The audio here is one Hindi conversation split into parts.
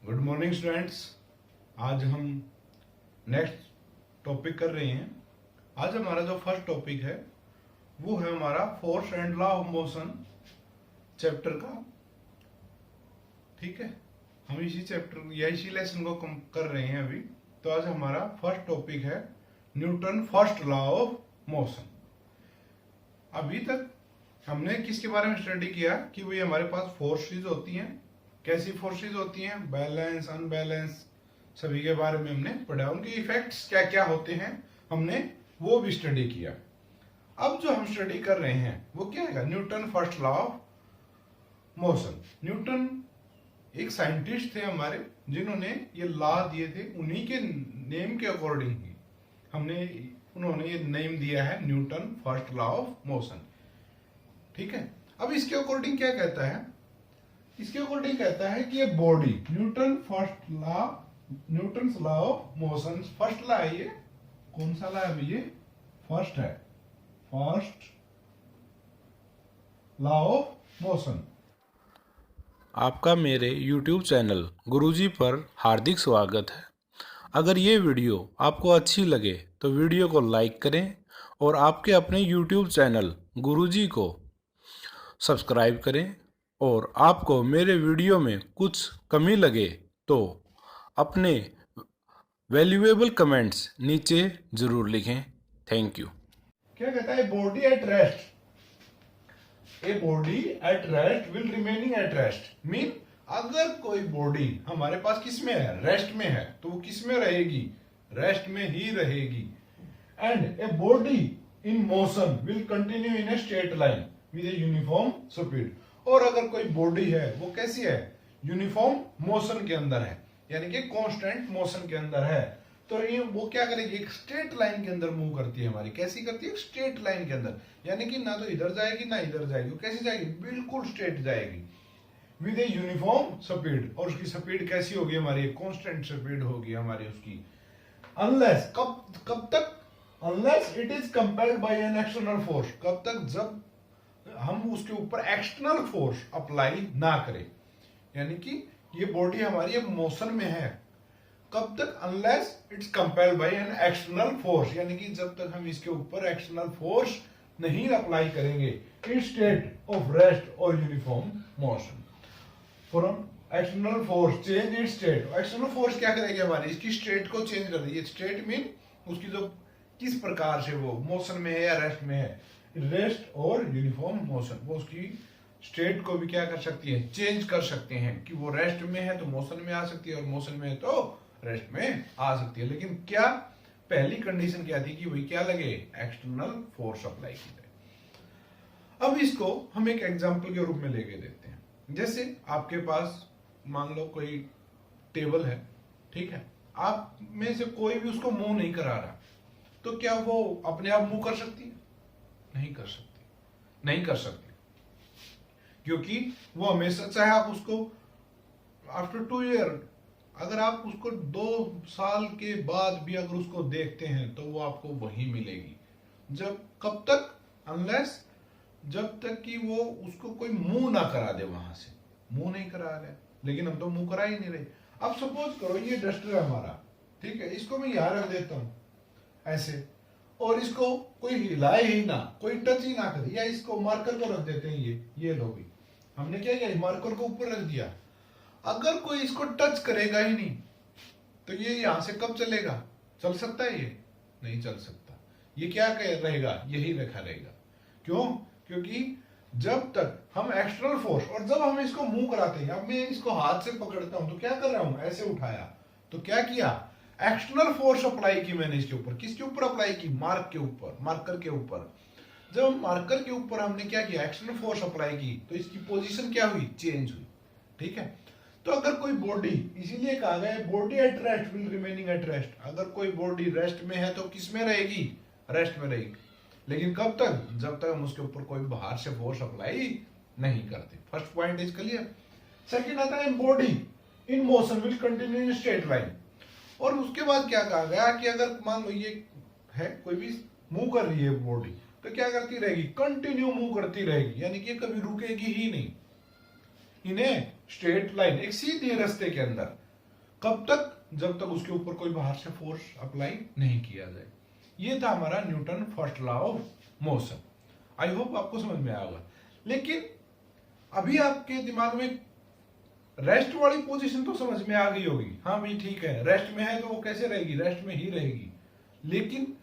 Good morning students. आज हम नेक्स्ट टॉपिक कर रहे हैं। आज हमारा जो फर्स्ट टॉपिक है वो है हमारा force and law of motion chapter का। ठीक है, हम इसी चैप्टर या इसी लेसन को कर रहे हैं अभी। तो आज हमारा फर्स्ट टॉपिक है Newton first law of motion. अभी तक हमने किसके बारे में स्टडी किया कि भाई हमारे पास फोर्सेस होती हैं, कैसी फोर्सेस होती हैं, बैलेंस, अनबैलेंस, सभी के बारे में हमने पढ़ा। उनके इफेक्ट्स क्या क्या होते हैं हमने वो भी स्टडी किया। अब जो हम स्टडी कर रहे हैं वो क्या है, Newton first law of motion. Newton एक साइंटिस्ट थे हमारे जिन्होंने ये लॉ दिए थे, उन्हीं के नेम के अकॉर्डिंग ही उन्होंने ये नेम दिया है Newton first law of motion. ठीक है, अब इसके अकॉर्डिंग क्या कहता है, इसके अकॉर्डिंग कहता है कि ये body Newton law of motion first law है। ये कौन सा लॉ है, ये फर्स्ट है, फर्स्ट लॉ ऑफ मोशन। आपका मेरे YouTube चैनल गुरुजी पर हार्दिक स्वागत है। अगर ये वीडियो आपको अच्छी लगे तो वीडियो को लाइक करें और आपके अपने YouTube चैनल गुरुजी को सब्सक्राइब करें। और आपको मेरे वीडियो में कुछ कमी लगे तो अपने वैल्यूएबल कमेंट्स नीचे ज़रूर लिखें। Thank you. क्या कहता है, body at rest, a body at rest will remaining at rest. Mean अगर कोई बॉडी हमारे पास किस में है, रेस्ट में है, तो वो किस में रहेगी, रेस्ट में ही रहेगी। And a body in motion will continue in a straight line with a uniform speed. और अगर कोई बॉडी है वो कैसी है, यूनिफॉर्म मोशन के अंदर है, यानी कि कांस्टेंट मोशन के अंदर है, तो ये वो क्या करेगी, एक स्ट्रेट लाइन के अंदर मूव करती है हमारी। कैसी करती है, स्ट्रेट लाइन के अंदर, यानी कि ना तो इधर जाएगी ना इधर जाएगी, वो कैसी जाएगी, बिल्कुल स्ट्रेट जाएगी विद ए यूनिफॉर्म स्पीड। और उसकी स्पीड कैसी होगी हमारी, कांस्टेंट स्पीड होगी हमारी उसकी। अनलेस कब तक, unless it is compelled bye an external force, कब तक, जब हम उसके ऊपर एक्सटर्नल फोर्स अप्लाई ना करें। यानी कि ये बॉडी हमारी अब मोशन में है, कब तक, unless it's compelled bye an external force, यानी कि जब तक हम इसके ऊपर एक्सटर्नल फोर्स नहीं अप्लाई करेंगे इन स्टेट ऑफ रेस्ट और uniform motion. From external force change it's state. External force क्या करेगी हमारी, इसकी स्टेट को चेंज कर देगी। स्टेट मीन उसकी जो किस प्रकार से वो मोशन में है या रेस्ट में है, रेस्ट और यूनिफॉर्म मोशन, वो उसकी स्टेट को भी क्या कर सकती है, चेंज कर सकते हैं कि वो रेस्ट में है तो मोशन में आ सकती है और मोशन में है तो रेस्ट में आ सकती है। लेकिन क्या पहली कंडीशन क्या थी कि वही क्या लगे, एक्सटर्नल फोर्स अप्लाई की जाए। अब इसको हम एक एग्जांपल के रूप में लेके देखते हैं। जैसे आपके पास मान लो कोई टेबल है, ठीक है, आप में से कोई भी उसको मूव नहीं करा रहा, तो क्या वो अपने आप मूव कर सकती है, नहीं कर सकती, नहीं कर सकती, क्योंकि वो हमेशा, चाहे आप उसको आफ्टर 2 ईयर, अगर आप उसको 2 साल के बाद भी अगर उसको देखते हैं तो वो आपको वही मिलेगी। जब कब तक, अनलेस, जब तक कि वो उसको कोई मूव ना करा दे, वहां से मूव नहीं करा रहे, लेकिन हम तो मूव करा ही नहीं रहे। अब सपोज करो ये डस्टर है हमारा, ठीक है, इसको मैं यहां रख देता हूं ऐसे, और इसको कोई हिलाए ही ना, कोई टच ही ना करे, या इसको मार्कर को रख देते हैं, ये लो भी, हमने क्या किया, मार्कर को ऊपर रख दिया। अगर कोई इसको टच करेगा ही नहीं तो ये यहां से कब चलेगा, चल सकता है, ये नहीं चल सकता, ये क्या रहेगा, यही रखा रहेगा। क्यों, क्योंकि जब तक हम एक्सटर्नल फोर्स, और जब हम इसको मूव कराते हैं, अब मैं इसको हाथ से पकड़ता हूं तो क्या कर रहा हूं, ऐसे उठाया, तो क्या किया, एक्सटर्नल फोर्स अप्लाई की मैंने इसके ऊपर। किसके ऊपर अप्लाई की, मार्क के ऊपर, मार्कर के ऊपर। जब मार्कर के ऊपर हमने क्या किया, एक्सटर्नल फोर्स अप्लाई की, तो इसकी पोजीशन क्या हुई, चेंज हुई। ठीक है, तो अगर कोई बॉडी, इसीलिए कहा गया है body at rest will remaining at rest. अगर कोई बॉडी रेस्ट में है तो किस में रहेगी, रेस्ट में रहेगी, लेकिन कब तक, जब तक हम उसके ऊपर कोई बाहर से फोर्स अप्लाई नहीं करते। First point is clear. Second आता है body in motion will continue in straight line. और उसके बाद क्या कहा गया कि अगर मान लो ये है, कोई भी मूव कर रही है बॉडी, तो क्या करती रहेगी, कंटिन्यू मूव करती रहेगी, यानी कि कभी रुकेगी ही नहीं। इन्हें स्ट्रेट लाइन, एक सीधे रास्ते के अंदर कब तक? जब तक उसके ऊपर कोई बाहर से फोर्स अप्लाई नहीं किया जाए। ये था हमारा Newton first law of motion. I hope आपको समझ में आएगा। लेकिन अभी आपके दिमाग में रेस्ट वाली पोजीशन तो समझ में आ गई होगी। हाँ भाई ठीक है, रेस्ट में है तो वो कैसे रहेगी? रेस्ट में ही रहेगी। लेकिन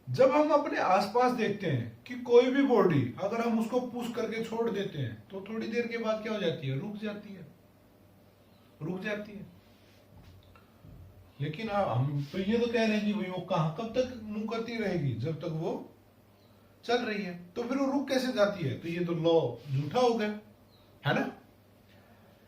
जब हम अपने आसपास देखते हैं कि कोई भी बॉडी अगर हम उसको पुश करके छोड़ देते हैं तो थोड़ी देर के बाद क्या हो जाती है? रुक जाती है, रुक जाती है। लेकिन हम तो ये तो कह रहे हैं कि भाई वो कहां कब तक मूव करती रहेगी? जब तक वो चल रही है। तो फिर वो रुक कैसे जाती है? तो ये तो लॉ झूठा हो गया, है ना?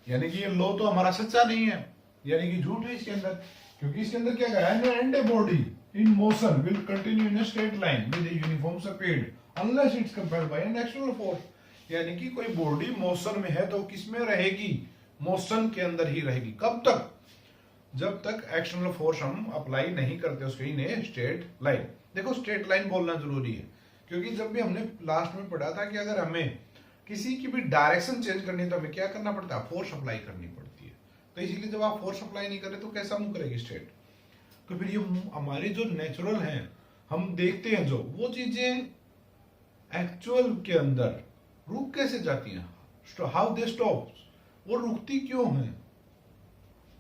यानी कि ये लॉ तो हमारा सच्चा नहीं है, यानी कि झूठ है इसके अंदर। क्योंकि इसके अंदर क्या कहा है? And a body in motion will continue in a straight line with a uniform speed unless it's compelled by an external force। यानी कि कोई बॉडी मोशन में है तो किस में रहेगी? मोशन के अंदर ही रहेगी। कब तक? जब तक एक्सटर्नल फोर्स हम अप्लाई नहीं करते उसके इन ए स्ट्रेट लाइन। देखो स्ट्रेट लाइन बोलना जरूरी है, क्योंकि जब भी हमने लास्ट में पढ़ा था कि अगर हमें किसी की भी डायरेक्शन चेंज करनी है तो हमें क्या करना पड़ता है? फोर्स अप्लाई करनी पड़ती है। तो इसीलिए जब आप फोर्स अप्लाई नहीं करें तो कैसा मूव करेगी? स्ट्रेट। तो फिर ये हमारे जो नेचुरल हैं, हम देखते हैं जो वो चीजें एक्चुअल के अंदर रुक कैसे जाती हैं? How they stop? वो रुकती क्यों हैं?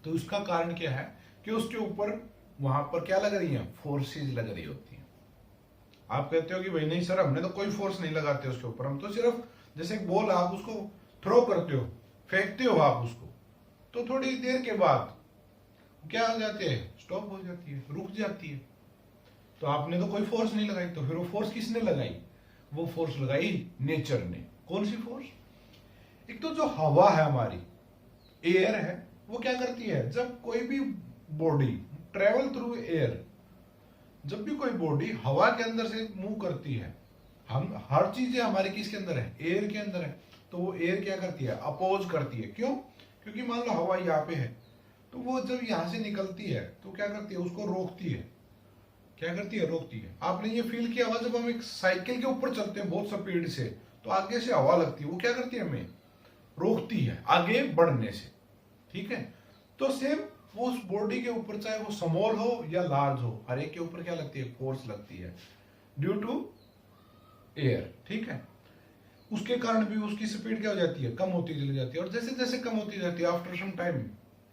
तो उसका कारण क्या है कि उसके ऊपर वहां पर क्या लग रही है? फोर्सेज लग रही होती हैं। आप कहते हो कि भाई नहीं सर हमने तो कोई फोर्स नहीं लगाते उसके ऊपर, हम तो सिर्फ जैसे एक बॉल आप उसको थ्रो करते हो, फेंकते हो आप उसको, तो थोड़ी देर के बाद क्या हो जाते हैं? स्टॉप हो जाती है, रुक जाती है। तो आपने तो कोई फोर्स नहीं लगाई, तो फिर वो फोर्स किसने लगाई? वो फोर्स लगाई नेचर ने। कौन सी फोर्स? एक तो जो हवा है हमारी, एयर है, वो क्या करती है? जब कोई भी बॉडी ट्रेवल थ्रू एयर, जब भी कोई बॉडी हवा के अंदर से मूव करती है, हम हर चीजें हमारी किसके अंदर है? एयर के अंदर है। तो वो एयर क्या करती है? अपोज करती है। क्यों? क्योंकि मान लो हवा यहाँ पे है, तो वो जब यहां से निकलती है तो क्या करती है? उसको रोकती है। क्या करती है? रोकती है। आपने ये फील किया होगा जब हम एक साइकिल के ऊपर चलते हैं बहुत स्पीड से, तो आगे से हवा लगती है, वो क्या करती है? हमें रोकती है आगे बढ़ने से। ठीक है? तो सेम वो उस बॉडी के ऊपर, चाहे वो स्मॉल हो या लार्ज हो, हर एक के ऊपर क्या लगती है? फोर्स लगती है ड्यू टू एयर। ठीक है? उसके कारण भी उसकी स्पीड क्या हो जाती है? कम होती चली जाती है। और जैसे जैसे कम होती जाती है आफ्टर सम टाइम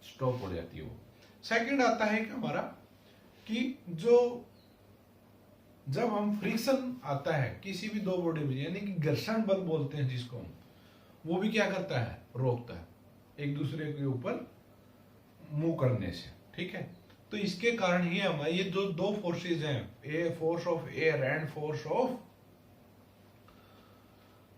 स्टॉप हो जाती है वो। सेकंड आता है कि हमारा कि जो जब हम फ्रिक्शन आता है किसी भी दो बॉडी में, यानी कि घर्षण बल बोलते हैं जिसको हम, वो भी क्या करता है? रोकता है एक दूसरे के ऊपर मूव करने से। ठीक है? तो इसके कारण ही हमारे ये जो दो फोर्सेज हैं, a force of air and force of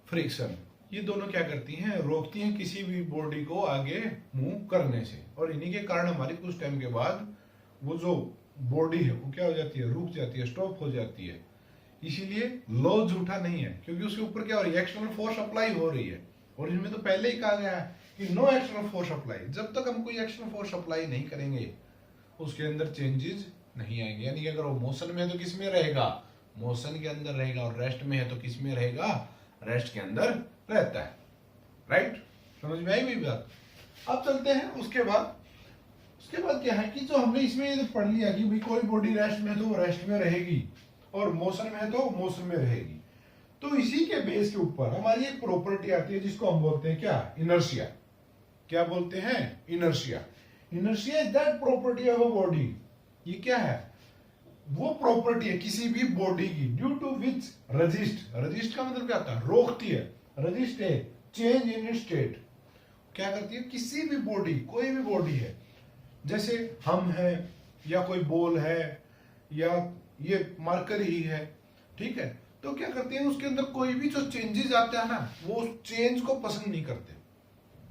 friction, ये दोनों क्या करती हैं? रोकती हैं किसी भी बॉडी को आगे मूव करने से। और इन्हीं के कारण हमारी कुछ टाइम के बाद वो जो बॉडी है वो क्या हो जाती है? रुक जाती है, स्टॉप हो जाती है। इसीलिए लॉ झूठा नहीं है, क्योंकि उसके ऊपर क्या हो रही है? एक्सटर्नल फोर्स अप्लाई हो रही है। और इसमें तो पहले ही कहा गया है कि नो एक्सटर्नल फोर्स अप्लाई। जब तक हम कोई एक्सटर्नल फोर्स अप्लाई नहीं करेंगे उसके अंदर चेंजेस नहीं आएंगे। यानी कि अगर वो मोशन में है तो किस में रहेगा? मोशन के अंदर रहेगा। और रेस्ट में है तो किस में रहेगा? रेस्ट के अंदर रहता है। राइट? समझ में आई मेरी बात? अब चलते हैं उसके बाद क्या है कि जो हमने इसमें ये पढ़ लिया कि भाई कोई बॉडी रेस्ट में है तो वो रेस्ट में रहेगी, और मोशन में है तो मोशन में रहेगी। तो इसी के बेस के ऊपर हमारी एक प्रॉपर्टी आती है जिसको हम बोलते हैं क्या? इनर्शिया। क्या बोलते हैं? Inertia. Inertia is that property of a body. ये क्या है? वो प्रॉपर्टी है किसी भी बॉडी की ड्यू टू विच रजिस्ट का मतलब क्या होता है? रोकती है। रजिस्ट है चेंज इन स्टेट। क्या करती है? किसी भी बॉडी, कोई भी बॉडी है, जैसे हम है या कोई बॉल है या ये मार्कर ही है, ठीक है, तो क्या करते हैं? उसके अंदर कोई भी जो चेंजेस आते हैं ना, वो उस चेंज को पसंद नहीं करते।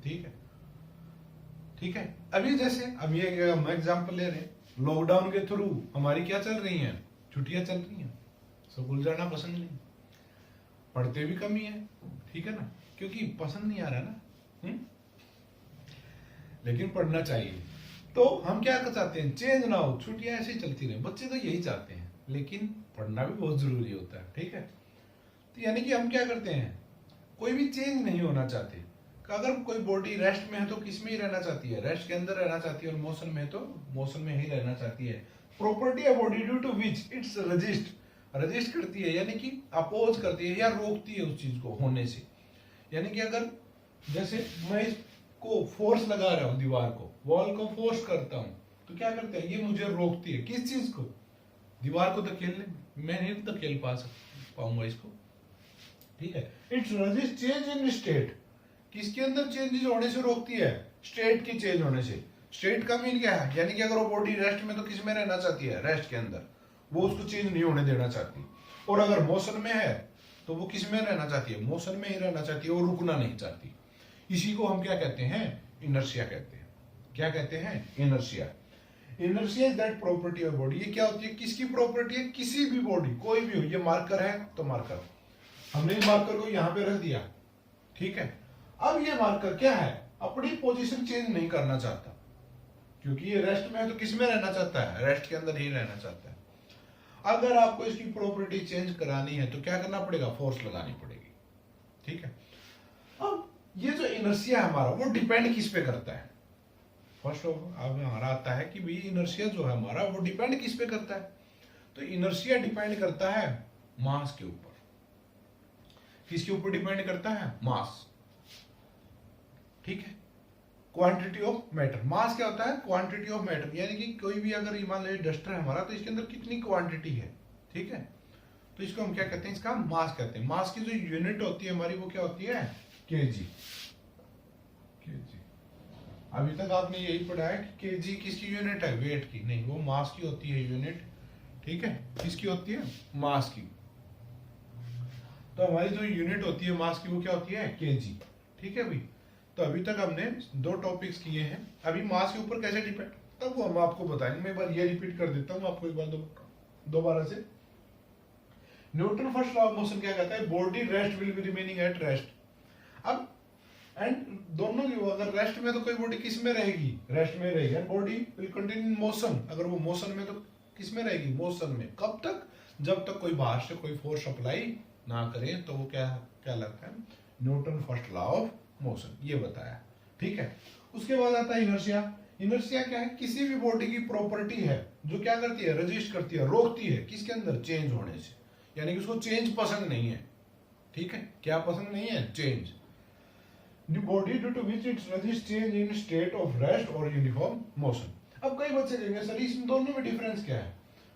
ठीक है? ठीक है? अभी जैसे हम ये एग्जांपल ले रहे हैं, लॉकडाउन के थ्रू हमारी क्या चल रही हैं? छुट्टियां चल रही हैं। स्कूल जाना पसंद नहीं, पढ़ते भी कम ही है। ठीक है ना? क्योंकि पसंद नहीं आ रहा ना। लेकिन पढ़ना चाहिए। तो हम क्या चाहते हैं? चेंज ना हो, छुट्टियां ऐसे ही चलती रहे। बच्चे तो यही चाहते हैं, लेकिन पढ़ना भी बहुत जरूरी होता है। ठीक है? तो यानी कि हम क्या करते हैं? कोई भी चेंज नहीं होना चाहते। कि अगर कोई बॉडी रेस्ट में है तो किस में ही रहना चाहती है, रेस्ट के अंदर रहना चाहती है, और मोशन में है तो मोशन में ही रहना चाहती है। Property of body due to which its resist करती है, यानी कि अपोज करती है या रोकती है उस चीज को होने से। यानी कि अगर जैसे मैं इसको फोर्स लगा रहा हूं, दीवार को, वॉल को फोर्स करता हूं, तो क्या करते हैं, ये मुझे रोकती है किस चीज को, दीवार को धकेलने, मैं नहीं धकेल पाऊंगा इसको, ठीक है। It's resist change in state, किसके अंदर चेंजेस होने से रोकती है, स्टेट की चेंज होने से। स्टेट का मीन क्या है, यानी कि अगर वो बॉडी रेस्ट में तो किस में रहना चाहती है, रेस्ट के अंदर, वो उसको चेंज नहीं होने देना चाहती। और अगर मोशन में है तो वो किस में रहना चाहती है, मोशन में ही रहना चाहती है, वो रुकना नहीं चाहती। इसी को हम क्या कहते हैं, इनर्शिया कहते हैं। क्या कहते हैं, inertia. Inertia is that property of body. ये क्या होती है, किसकी प्रॉपर्टी है, किसी भी बॉडी, कोई भी हो, ये मार्कर है तो मार्कर, हमने मार्कर को यहां पे रख दिया, ठीक है। अब ये मार्कर क्या है, अपनी पोजीशन चेंज नहीं करना चाहता, क्योंकि ये रेस्ट में है तो किस में रहना चाहता है, रेस्ट के अंदर ही रहना चाहता है। अगर आपको इसकी प्रॉपर्टी चेंज करानी है तो क्या करना पड़ेगा, फोर्स लगानी पड़ेगी, ठीक है। अब ये जो इनर्शिया हमारा, वो डिपेंड किस पे करता है, फर्स्ट ऑफ अब हमारा आता है कि भाई इनर्शिया जो है हमारा, वो डिपेंड किस पे करता है। तो इनर्शिया डिपेंड करता है मास के ऊपर। किसके ऊपर डिपेंड करता है, मास, ठीक है। क्वांटिटी ऑफ मैटर, मास क्या होता है, क्वांटिटी ऑफ मैटर, यानी कि कोई भी अगर मान लीजिए डस्टर है हमारा, तो इसके अंदर कितनी क्वांटिटी है, ठीक है। तो इसको हम क्या कहते हैं, इसका मास कहते हैं। मास की जो यूनिट होती है हमारी, वो क्या होती है, केजी। अभी तक आपने यही पढ़ा है कि केजी किसकी यूनिट है, वेट की नहीं, वो मास की होती है यूनिट, ठीक है। किसकी होती है, मास की। तो हमारी जो यूनिट होती है मास की, वो क्या होती है, केजी, ठीक है भाई। तो अभी तक हमने 2 टॉपिक्स किए हैं। अभी मास के ऊपर कैसे डिपेंड, तब वो हम आपको बताएंगे। मैं एक बार ये रिपीट कर देता हूँ आपको एक बार दोबारा से। Newton first law of motion क्या कहता है, body rest will be remaining at rest. अब एंड दोनों की, अगर रेस्ट में तो कोई बॉडी किस में रहेगी, रेस्ट में रहेगी, and body will continue in motion, अगर वो मोशन में तो किस में रहेगी, मोशन में। कब तक, जब तक कोई बाहर से कोई फोर्स अप्लाई ना करे, तो वो क्या लगता है, Newton first law of motion, ये बताया, ठीक है। उसके बाद आता है इनर्शिया। इनर्शिया क्या है, किसी भी बॉडी की प्रॉपर्टी है जो क्या करती है, रजिस्ट करती है, रोकती है, किसके अंदर, चेंज होने से, यानी कि उसको चेंज पसंद नहीं है, ठीक है। क्या पसंद नहीं है, change. The body due to which it resists change in state of rest or uniform motion। अब कई बच्चे कहेंगे सर इन दोनों में डिफरेंस क्या है।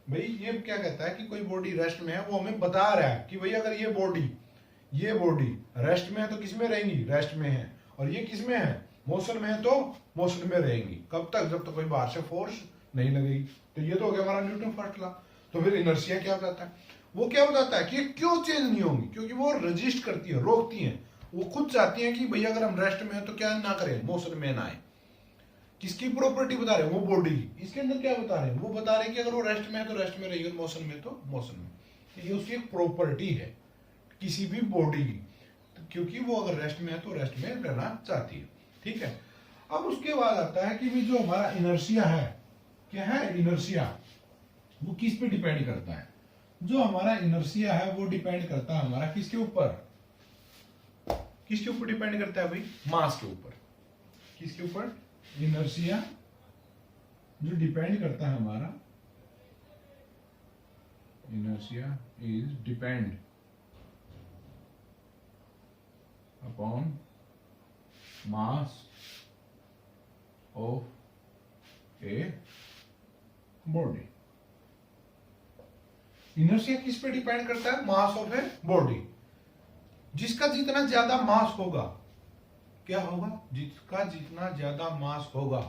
भाई ये क्या कहता है कि कोई बॉडी रेस्ट में है, वो हमें बता रहा है कि भाई अगर ये बॉडी रेस्ट में है तो किस में रहेंगी, रेस्ट में है, और ये किस में है, मोशन में है तो मोशन में रहेंगी। कब तक, जब तक कोई बाहर से फोर्स नहीं लगेगी। तो ये तो हो गया हमारा न्यूटन फर्स्ट लॉ। तो फिर इनर्शिया क्या बताता है, वो क्या बताता है कि क्यों चेंज नहीं होंगी, क्योंकि वो रजिस्ट करती है, रोकती है। वो खुद चाहती है कि भैया अगर हम रेस्ट में है तो क्या ना करें, मोशन में ना आए। किसकी प्रॉपर्टी बता रहे हैं, वो बॉडी की। इसके अंदर क्या बता रहे हैं, वो बता रहे हैं कि अगर वो रेस्ट में है तो रेस्ट में रहेगी, मोशन में तो मोशन में। ये उसकी एक प्रॉपर्टी है किसी भी बॉडी की, क्योंकि वो अगर रेस्ट में है तो रेस्ट में रहना चाहती है, ठीक है। अब उसके बाद आता है कि भी जो हमारा इनर्शिया है, क्या है इनर्शिया, वो किस पे डिपेंड करता है। जो हमारा इनर्शिया है वो डिपेंड करता है हमारा किसके ऊपर, किसके ऊपर डिपेंड करता है भाई, मास के ऊपर। किसके ऊपर, इनर्शिया जो डिपेंड करता है हमारा, inertia is depend upon mass of a body. Inertia किस पे डिपेंड करता है, मास ऑफ ए बॉडी। जिसका जितना ज्यादा मास होगा, क्या होगा, जिसका जितना ज्यादा मास होगा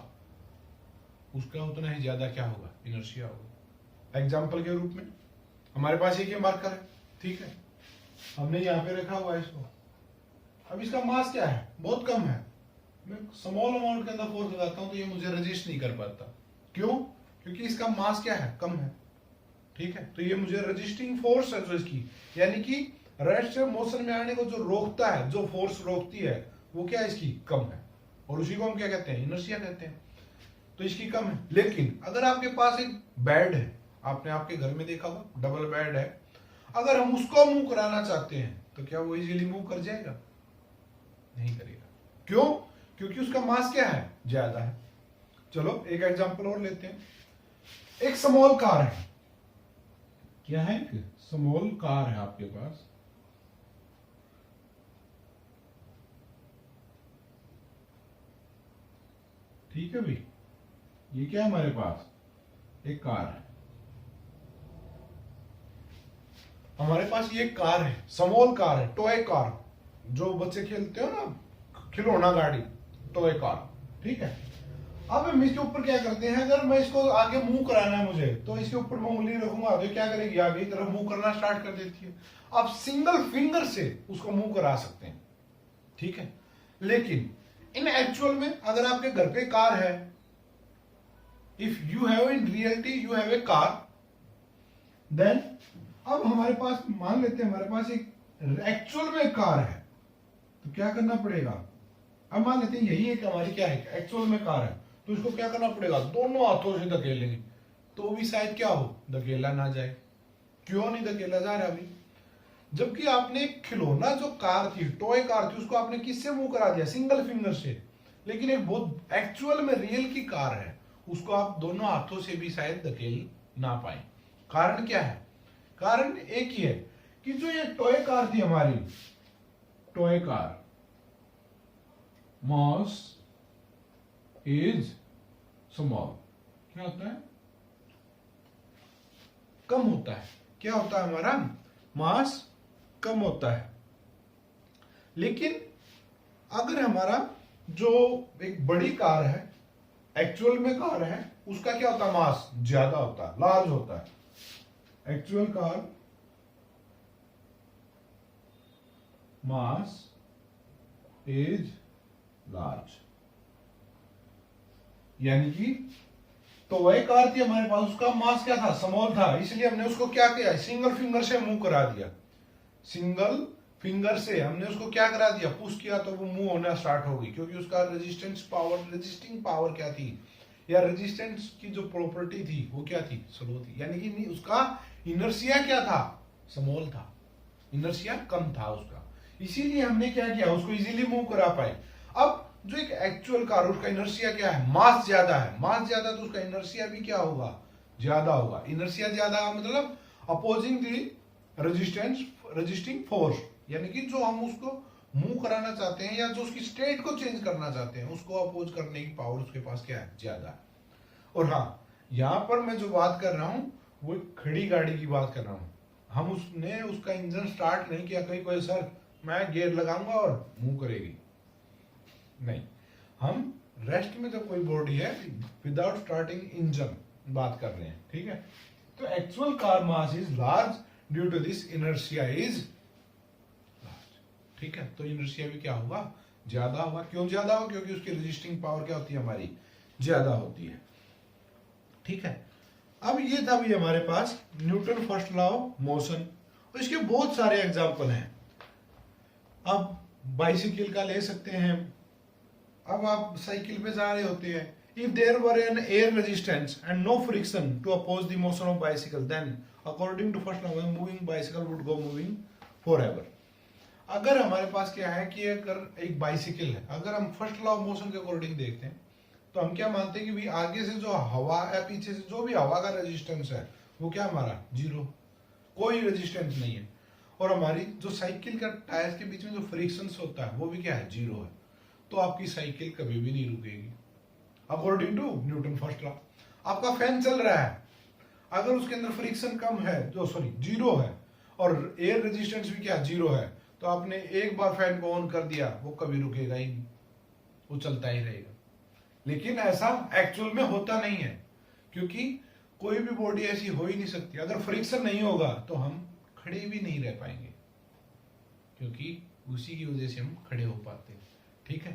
उसका उतना ही ज्यादा क्या होगा, इनर्शिया होगा। एग्जाम्पल के रूप में हमारे पास एक ये मार्कर है, ठीक है, हमने यहाँ पे रखा हुआ है इसको। अब इसका मास क्या है, बहुत कम है। मैं स्मॉल अमाउंट के अंदर फोर्स लगाता हूं तो ये मुझे रजिस्ट नहीं कर पाता। क्यों, क्योंकि इसका मास क्या है, कम है, ठीक है। तो ये मुझे रजिस्टिंग फोर्स है जो इसकी, यानी कि रेस्ट से मोशन में आने को जो रोकता है, जो फोर्स रोकती है, वो क्या है, इसकी कम है, और उसी को हम क्या कहते हैं, इनर्शिया कहते हैं। तो इसकी कम है। लेकिन अगर आपके पास एक बेड है, आपने आपके घर में देखा होगा डबल बेड है, अगर हम उसको मूव कराना चाहते हैं तो क्या वो इजीली मूव कर जाएगा, नहीं करेगा। क्यों? क्योंकि उसका मास क्या है? ज्यादा है। चलो एक एग्जांपल और लेते हैं। एक स्मॉल कार है। क्या है? एक स्मॉल कार है आपके पास। ठीक है भाई, ये क्या है हमारे पास? एक कार है। हमारे पास ये कार है, स्मॉल कार है, टॉय कार, जो बच्चे खेलते हो ना, खिलौना गाड़ी, टॉय कार। ठीक है। अब हम इसके ऊपर क्या करते हैं, अगर मैं इसको आगे मूव कराना है मुझे, तो इसके ऊपर मैं उंगली रखूंगा तो क्या करेगी? आगे की तरफ मूव करना स्टार्ट कर देती है। आप सिंगल फिंगर से उसको मूव करा सकते हैं। ठीक है। लेकिन इन एक्चुअल में अगर आपके घर पे कार है, if you have in reality you have a car, then अब हमारे पास मान लेते हैं हमारे पास एक एक्चुअल में कार है, तो क्या करना पड़ेगा? अब मान लेते हैं यही एक हमारी क्या है, एक्चुअल में कार है, तो इसको क्या करना पड़ेगा? दोनों हाथों से धकेलेंगे, तो भी शायद क्या हो, धकेला ना जाए। क्यों नहीं धकेला जा रहा अभी? जबकि आपने एक खिलौना जो कार थी, टॉय कार थी, उसको आपने किससे मूव करा दिया? सिंगल फिंगर से। लेकिन एक बहुत एक्चुअल में रियल की कार है, उसको आप दोनों हाथों से भी शायद धकेल ना पाए। कारण क्या है? कारण एक ही है कि जो ये टॉय कार थी हमारी, toy car, mass is small, क्या होता है? कम होता है। क्या होता है हमारा? मास कम होता है। लेकिन अगर हमारा जो एक बड़ी कार है, एक्चुअल में कार है, उसका क्या होता है? मास ज्यादा होता है, लार्ज होता है। Actual car mass is large, यानी कि तो वही कार थी हमारे पास, उसका मास क्या था? स्मॉल था, इसलिए हमने उसको क्या किया? सिंगल फिंगर से मूव करा दिया। सिंगल फिंगर से हमने उसको क्या करा दिया? पुश किया, तो वो मूव होना स्टार्ट हो गई, क्योंकि उसका रेजिस्टेंस पावर, रेजिस्टिंग पावर क्या थी, या रेजिस्टेंस की जो प्रॉपर्टी थी वो क्या थी? स्लो थी। यानी कि उसका इनर्शिया क्या था? स्मॉल था, इनर्शिया कम था उसका, इसीलिए हमने क्या किया? उसको इजीली मूव करा पाए। अब जो एक एक्चुअल कार, उसका इनर्शिया क्या है? मास ज्यादा है। मास ज्यादा तो उसका इनर्शिया भी क्या होगा? ज्यादा होगा। इनर्शिया ज्यादा मतलब अपोजिंग दी रजिस्टिंग फोर्स, यानी कि जो हम उसको मूव कराना चाहते हैं या जो उसकी स्टेट को चेंज करना चाहते हैं, उसको अपोज करने की पावर उसके पास क्या है? ज्यादा है। और हाँ, यहां पर मैं जो बात कर रहा हूं वो खड़ी गाड़ी की बात कर रहा हूं। हम उसने उसका इंजन स्टार्ट नहीं किया, कहीं कोई सर मैं गियर लगाऊंगा और मूव करेगी, नहीं। हम रेस्ट में जब कोई बॉडी है विदाउट स्टार्टिंग इंजन बात कर रहे हैं। ठीक है। तो actual car mass is large due to this inertia is large. ठीक है। तो इनर्शिया भी क्या होगा? ज्यादा होगा। क्यों ज्यादा होगा? क्योंकि उसकी रेजिस्टिंग पावर क्या होती है? हमारी ज्यादा होती है। ठीक है। अब ये था भी हमारे पास Newton first law of motion, और इसके बहुत सारे एग्जाम्पल हैं। अब बाइसिकल का ले सकते हैं। अब आप साइकिल पे जा रहे होते हैं, if there were an air resistance and no friction to oppose the motion of bicycle, then according to first law moving bicycle would go moving forever. अगर हमारे पास क्या है कि अगर एक बाइसिकल है, अगर हम फर्स्ट लॉ ऑफ मोशन के अकॉर्डिंग देखते हैं, तो हम क्या मानते हैं कि भी आगे से जो हवा है, पीछे से जो भी हवा का रेजिस्टेंस है, वो क्या हमारा? जीरो, कोई रेजिस्टेंस नहीं है। और हमारी जो साइकिल का टायर्स के बीच में जो फ्रिक्शन होता है वो भी क्या है? जीरो है। तो आपकी साइकिल कभी भी नहीं रुकेगी according to Newton first law. आपका फैन चल रहा है, अगर उसके अंदर फ्रिक्शन कम है, जो सॉरी जीरो है, और एयर रेजिस्टेंस भी क्या? जीरो है, तो आपने एक बार फैन को ऑन कर दिया, वो कभी रुकेगा ही नहीं, वो चलता ही रहेगा। लेकिन ऐसा एक्चुअल में होता नहीं है, क्योंकि कोई भी बॉडी ऐसी हो ही नहीं सकती। अगर फ्रिक्शन नहीं होगा तो हम खड़े भी नहीं रह पाएंगे, क्योंकि उसी की वजह से हम खड़े हो पाते हैं। ठीक है।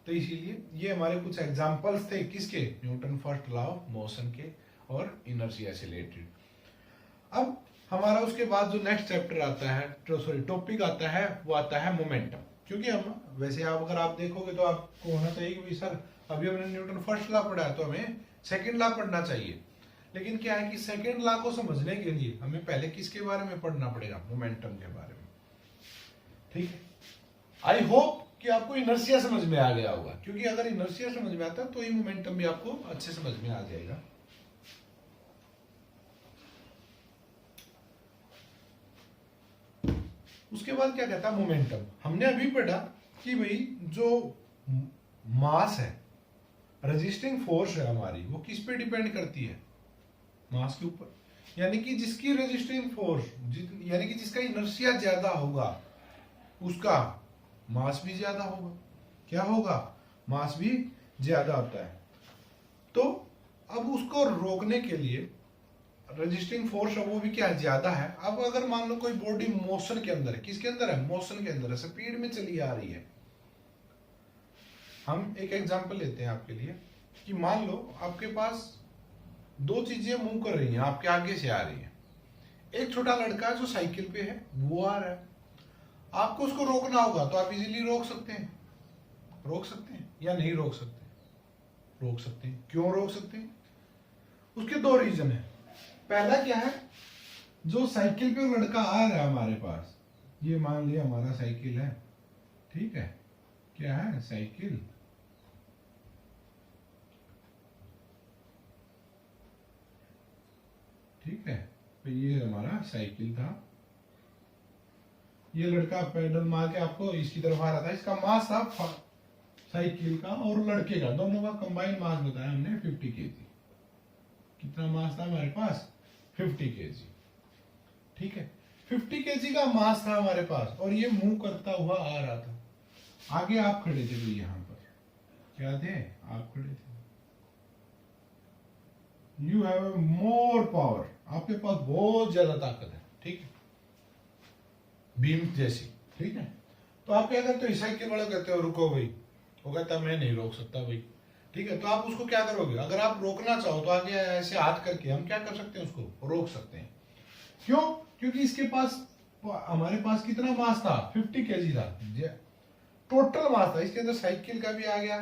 तो इसीलिए ये हमारे कुछ एग्जांपल्स थे किसके? Newton first law of motion के और इनर्शिया से रिलेटेड। अब हमारा उसके बाद जो नेक्स्ट चैप्टर आता है, सॉरी टॉपिक आता है, वो आता है मोमेंटम। क्योंकि हम वैसे आप अगर आप देखोगे तो आपको होना चाहिए कि सर अभी हमने न्यूटन फर्स्ट लॉ पढ़ा है, तो हमें सेकंड लॉ पढ़ना चाहिए। लेकिन क्या है कि सेकंड लॉ को समझने के लिए हमें पहले किसके बारे में पढ़ना पड़ेगा? मोमेंटम के बारे में। ठीक है। आई होप कि आपको इनर्शिया समझ में आ गया होगा, क्योंकि अगर इनर्शिया समझ में आता तो ये मोमेंटम भी आपको अच्छे समझ में आ जाएगा। उसके बाद क्या कहता है मोमेंटम। हमने अभी पढ़ा कि भाई जो मास है, रेजिस्टिंग फोर्स है हमारी, वो किस पे डिपेंड करती है? मास के ऊपर। यानी कि जिसकी रेजिस्टिंग फोर्स, यानी कि जिसका इनर्शिया ज्यादा होगा उसका मास भी ज्यादा होगा। क्या होगा? मास भी ज्यादा होता है। तो अब उसको रोकने के लिए रेजिस्टिंग फोर्स है वो भी क्या ज्यादा है। अब अगर मान लो कोई बॉडी मोशन के अंदर है, किसके अंदर है? मोशन के अंदर है, स्पीड में चली आ रही है। हम एक एग्जांपल लेते हैं आपके लिए कि मान लो आपके पास दो चीजें मूव कर रही हैं, आपके आगे से आ रही हैं। एक छोटा लड़का जो साइकिल पे है वो आ रहा है, आपको उसको रोकना होगा तो आप इजीली रोक सकते हैं। रोक सकते हैं या नहीं रोक सकते? रोक सकते हैं। क्यों रोक सकते हैं? उसके दो रीजन है। पहला क्या है, जो साइकिल पे लड़का आ रहा है हमारे पास, ये मान लिया हमारा साइकिल है, ठीक है, क्या है? साइकिल। ठीक है, तो ये हमारा साइकिल था। ये लड़का पैडल मार के आपको इसकी तरफ आ रहा था। इसका मास था साइकिल का और लड़के का, दोनों का कंबाइंड मास बताया हमने 50 केजी। कितना मास था हमारे पास? 50 केजी। ठीक है, 50 केजी का मास था हमारे पास और ये मूव करता हुआ आ रहा था। आगे आप खड़े थे भाई, यहां पर क्या थे? आप खड़े थे। यू हैव मोर पावर, आपके पास बहुत ज्यादा ताकत है, ठीक है, बीम जैसी। ठीक है, तो आप क्या करते हो? साइकिल वाला कहते हो रुको भाई, वो कहता मैं नहीं रोक सकता भाई। ठीक है, तो आप उसको क्या करोगे? अगर आप रोकना चाहो तो आगे ऐसे हाथ करके हम क्या कर सकते हैं? उसको रोक सकते हैं। क्यों? क्योंकि इसके पास, हमारे पास कितना मास था? 50 केजी था, टोटल मास था। इसके अंदर साइकिल का भी आ गया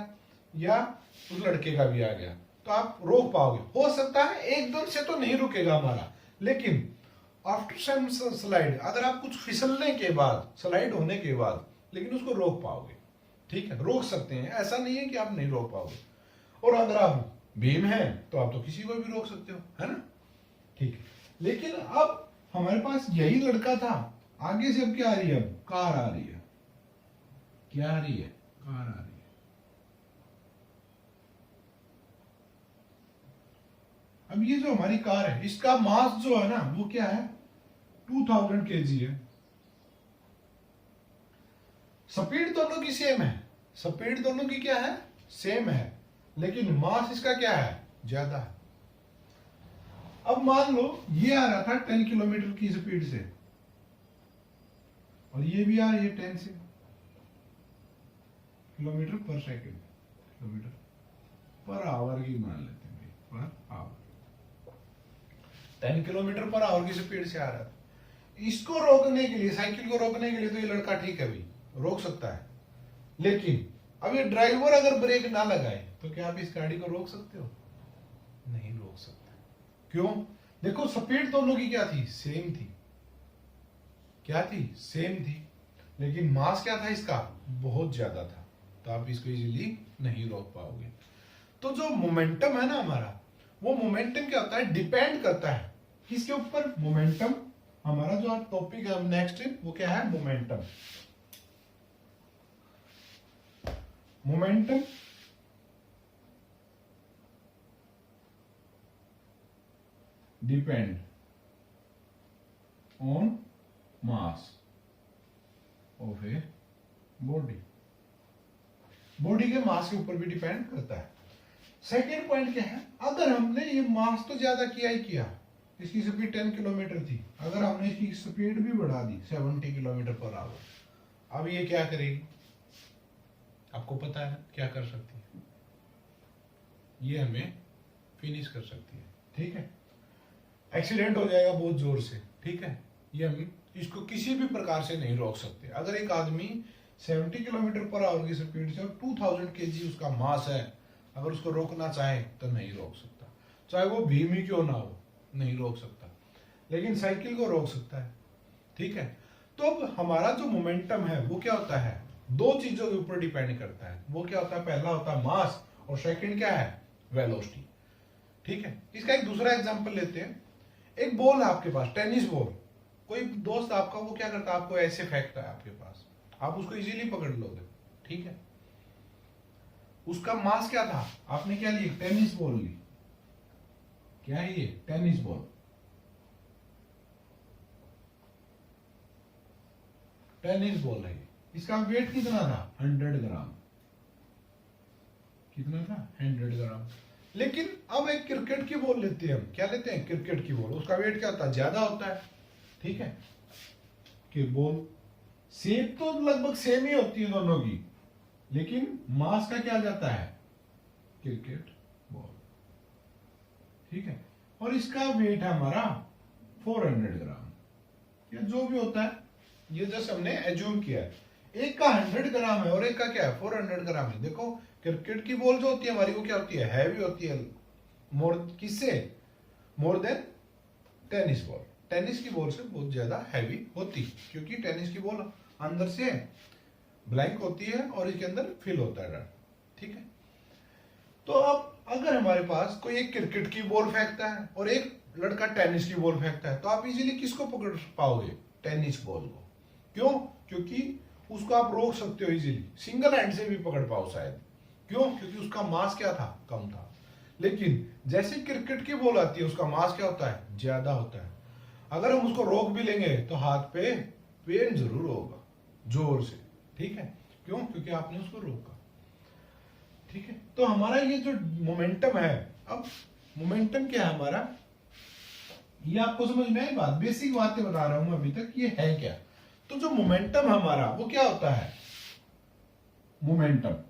या उस लड़के का भी आ गया, तो आप रोक पाओगे। हो सकता है एकदम से तो नहीं रुकेगा हमारा, लेकिन आफ्टर सम स्लाइड, अगर आप कुछ फिसलने के बाद, स्लाइड होने के बाद, लेकिन उसको रोक पाओगे। ठीक है, रोक सकते हैं, ऐसा नहीं है कि आप नहीं रोक पाओगे। और अगर आप बीम है तो आप तो किसी को भी रोक सकते हो, है ना? ठीक है, लेकिन अब हमारे पास यही लड़का था, आगे से अब क्या आ रही है? अब कार आ रही है। क्या आ रही है? कार आ रही है। अब ये जो हमारी कार है, इसका मास जो है ना वो क्या है? 2000 केजी है। स्पीड दोनों की सेम है, स्पीड दोनों की क्या है? सेम है, लेकिन मास इसका क्या है? ज्यादा है। अब मान लो ये आ रहा था 10 किलोमीटर की स्पीड से और ये भी आ रही है 10 से किलोमीटर पर सेकंड, किलोमीटर पर आवर की मान लेते हैं भाई, per hour. 10 kilometre per hour की स्पीड से आ रहा था। इसको रोकने के लिए, साइकिल को रोकने के लिए तो ये लड़का ठीक है भाई, रोक सकता है। लेकिन अब ये ड्राइवर अगर ब्रेक ना लगाए तो क्या आप इस गाड़ी को रोक सकते हो? नहीं रोक सकते। क्यों? देखो स्पीड दोनों की क्या थी? सेम थी। क्या थी? सेम थी, लेकिन मास क्या था इसका? बहुत ज्यादा था, तो आप इसको इजीली नहीं रोक पाओगे। तो जो मोमेंटम है ना हमारा, वो मोमेंटम क्या होता है? डिपेंड करता है किसके ऊपर? मोमेंटम। हमारा जो टॉपिक है नेक्स्ट, वो क्या है? Momentum. Momentum depend on mass of a body. Body के मास के ऊपर भी डिपेंड करता है। सेकेंड पॉइंट क्या है? अगर हमने ये मास तो ज्यादा किया ही किया, इसकी स्पीड 10 किलोमीटर थी, अगर हमने इसकी स्पीड भी बढ़ा दी 70 किलोमीटर पर आवर, अब ये क्या करेगी? आपको पता है ना क्या कर सकती है? ये हमें फिनिश कर सकती है। ठीक है, एक्सीडेंट हो जाएगा बहुत जोर से। ठीक है, ये हम इसको किसी भी प्रकार से नहीं रोक सकते। अगर एक आदमी 70 किलोमीटर पर आवर की स्पीड से और 2000 केजी उसका मास है, अगर उसको रोकना चाहे तो नहीं रोक सकता, चाहे वो भीम ही क्यों ना हो, नहीं रोक सकता। लेकिन साइकिल को रोक सकता है। ठीक है, तो अब हमारा जो मोमेंटम है वो क्या होता है? दो चीजों के ऊपर डिपेंड करता है। वो क्या होता है, पहला होता है मास और सेकंड क्या है, वेलोसिटी। ठीक है, इसका एक दूसरा एग्जांपल लेते हैं। एक बॉल है आपके पास, टेनिस बॉल। कोई दोस्त आपका वो क्या करता है, आपको ऐसे फेंकता है आपके पास, आप उसको इजीली पकड़ लोगे। ठीक है, उसका मास क्या था, आपने क्या ली, टेनिस बॉल ली। क्या है ये, टेनिस बॉल। टेनिस बॉल है, इसका वेट कितना था, 100 ग्राम। कितना था, 100 ग्राम। लेकिन अब एक क्रिकेट की बॉल लेते हैं हम, क्या लेते हैं, क्रिकेट की बॉल। उसका वेट क्या होता है, ज्यादा होता है। ठीक है, कि बॉल शेप तो लगभग सेम ही होती है दोनों की, लेकिन मास का क्या जाता है, क्रिकेट बॉल। ठीक है, और इसका वेट है हमारा 400 ग्राम या जो भी होता है, ये जस्ट हमने एज्यूम किया है। एक का 100 ग्राम है और एक का क्या है, 400 ग्राम है। देखो क्रिकेट की बॉल जो होती है हमारी, वो क्या होती है, हैवी होती है, मोर किससे, more than tennis ball. Tennis की बॉल से बहुत ज्यादा हैवी होती है, क्योंकि टेनिस की बॉल अंदर से ब्लैंक होती है और इसके अंदर फिल होता है रन। ठीक है, तो अब अगर हमारे पास कोई एक क्रिकेट की बॉल फेंकता है और एक लड़का टेनिस की बॉल फेंकता है, तो आप इजीली किसको पकड़ पाओगे, टेनिस बॉल को। क्यों, क्योंकि उसको आप रोक सकते हो इजीली, सिंगल हैंड से भी पकड़ पाओ शायद। क्यों, क्योंकि उसका मास क्या था, कम था। लेकिन जैसे क्रिकेट की बॉल आती है, उसका मास क्या होता है, ज्यादा होता है। अगर हम उसको रोक भी लेंगे तो हाथ पे पेन जरूर होगा, जोर से। ठीक है, क्यों, क्योंकि आपने उसको रोका। ठीक है, तो हमारा ये जो मोमेंटम है, अब मोमेंटम क्या है हमारा, ये आपको समझ में आई बात, बेसिक बातें बता रहा हूं मैं अभी तक, ये है क्या। तो जो मोमेंटम हमारा वो क्या होता है, मोमेंटम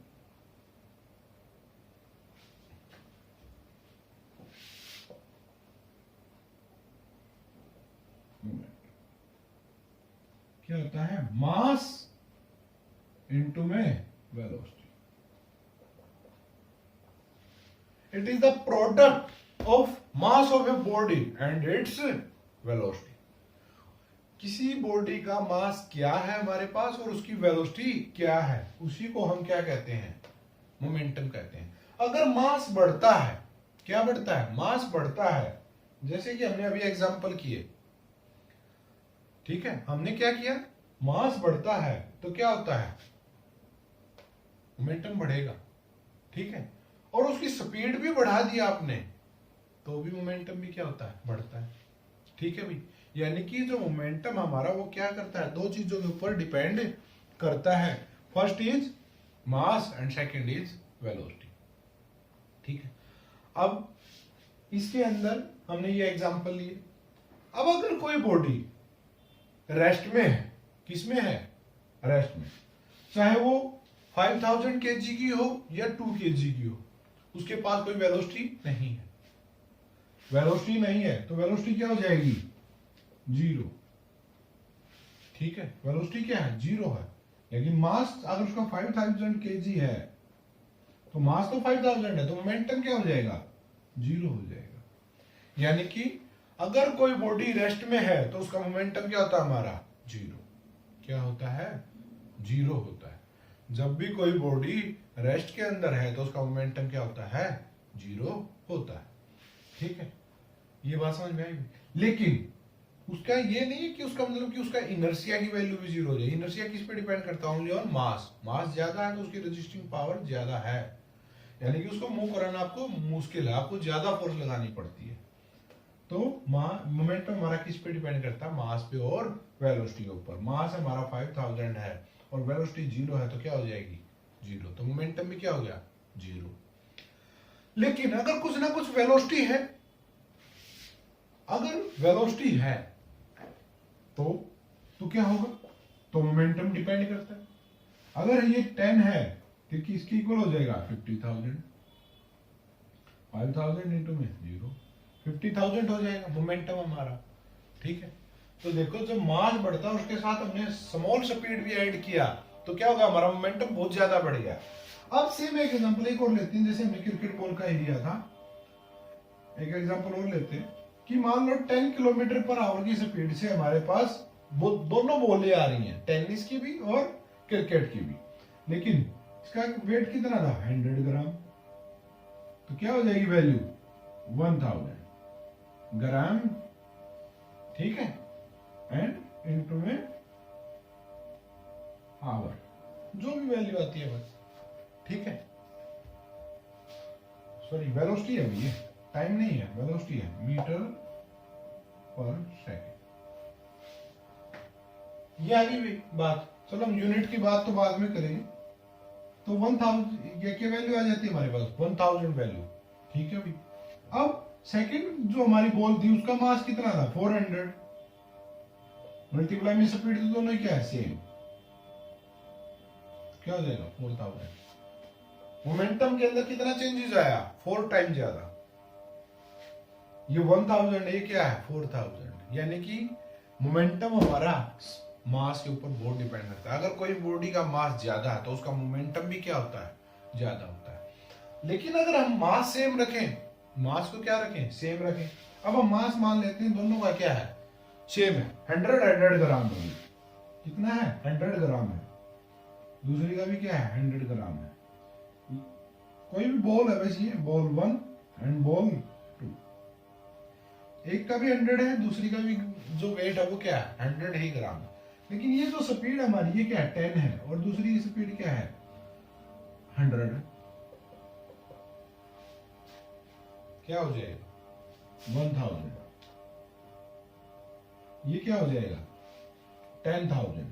क्या होता है, मास इनटू में velocity. It is the product of mass of a body and its velocity. किसी बॉडी का मास क्या है हमारे पास और उसकी वेलोसिटी क्या है, उसी को हम क्या कहते हैं, मोमेंटम कहते हैं। अगर मास बढ़ता है, क्या बढ़ता है, मास बढ़ता है, जैसे कि हमने अभी एग्जांपल किए। ठीक है, हमने क्या किया, मास बढ़ता है तो क्या होता है, मोमेंटम बढ़ेगा। ठीक है, और उसकी स्पीड भी बढ़ा दी आपने, तो भी मोमेंटम भी क्या होता है, बढ़ता है। ठीक है भाई, यानी कि जो मोमेंटम हमारा वो क्या करता है, दो चीजों के ऊपर डिपेंड करता है। First is mass and second is velocity. ठीक है, अब इसके अंदर हमने ये एग्जांपल लिए। अब अगर कोई बॉडी रेस्ट में है, किसमें है, रेस्ट में, चाहे वो 5000 kg की हो या 2 kg की हो, उसके पास कोई वेलोसिटी नहीं है। वेलोसिटी नहीं है तो वेलोसिटी क्या हो जाएगी, जीरो। ठीक है, वेलोसिटी क्या है, जीरो है। लेकिन मास अगर उसका 5000 kg है, तो मास तो 5000 है, तो मोमेंटम क्या हो जाएगा, जीरो हो जाएगा। यानी कि अगर कोई बॉडी रेस्ट में है तो उसका मोमेंटम क्या होता है हमारा, जीरो। क्या होता है, जीरो होता है। जब भी कोई बॉडी रेस्ट के अंदर है तो उसका मोमेंटम क्या होता है, जीरो होता है। ठीक है, ये बात समझ में आई। लेकिन उसका ये नहीं है कि उसका मतलब कि उसका इनर्शिया की वैल्यू भी जीरो हो जाए। इनर्शिया किस पे डिपेंड करता है, ओनली ऑन मास। मास ज्यादा है तो उसकी रेजिस्टिंग पावर ज्यादा है, यानी कि उसको मूव कराना आपको मुश्किल है, आपको ज्यादा फोर्स लगानी पड़ती है। तो मोमेंटम हमारा किस पे डिपेंड करता है, मास पे और वेलोसिटी के ऊपर। मास हमारा 5000 है और वेलोसिटी जीरो है, तो क्या हो जाएगी, जीरो। तो मोमेंटम भी क्या हो गया, जीरो। लेकिन अगर कुछ ना कुछ वेलोसिटी है, अगर वेलोसिटी है तो क्या होगा, तो मोमेंटम डिपेंड करता है। अगर ये 10 है तो किसकी इक्वल हो जाएगा, 50,000। 5000 इंटू में जीरो, 50,000 हो जाएगा मोमेंटम हमारा। ठीक है, तो देखो जब मास बढ़ता है उसके साथ हमने स्मॉल स्पीड भी ऐड किया, तो क्या होगा, हमारा मोमेंटम बहुत ज्यादा बढ़ गया। अब सेम एक एग्जांपल एक और लेते हैं, जैसे हमने क्रिकेट बॉल का एरिया था, एक एग्जांपल और लेते हैं कि मान लो 10 किलोमीटर पर आवर की स्पीड से हमारे पास दोनों बॉलें आ रही हैं, टेनिस की भी और क्रिकेट की भी। लेकिन इसका वेट कितना था 100 ग्राम, तो क्या हो जाएगी वैल्यू 1000 ग्राम, ठीक है, एंड इनटू में आवर, जो भी वैल्यू आती है बस, ठीक है। सॉरी वेलोसिटी है ये, टाइम नहीं है, वेलोसिटी है, मीटर पर सेकंड। ये आ गई बात। चलो हम यूनिट की बात तो बाद में करेंगे। तो 1000 ये क्या वैल्यू आ जाती है हमारे पास 1000 वैल्यू, ठीक है भाई। अब सेकंड जो हमारी बॉल थी उसका मास कितना था 400, मल्टीप्लाई में स्पीड तो दोनों क्या है सेम, क्या हो जाएगा 4000। मोमेंटम के अंदर कितना चेंजेस आया 4 टाइम ज्यादा, ये 1000 ये क्या है 4000, यानी कि मोमेंटम हमारा मास के ऊपर बहुत डिपेंड करता है। अगर कोई बॉडी का मास ज्यादा है तो उसका मोमेंटम भी क्या होता है ज्यादा होता है। लेकिन अगर हम मास सेम रखें, मास को क्या रखें सेम रखें, अब हम मास मान लेते हैं दोनों का क्या है सेम है, 100 ग्राम है, कितना है 100 ग्राम है, दूसरी का भी क्या है 100 ग्राम है। कोई भी बॉल है वैसे ये बॉल 1 एंड बॉल 2, एक का भी 100 है, दूसरी का भी जो वेट है वो क्या है 100 ही ग्राम है। लेकिन ये जो स्पीड हमारी ये क्या है 10 है, और दूसरी स्पीड क्या है 100, क्या हो जाएगा 1000, ये क्या हो जाएगा 10,000,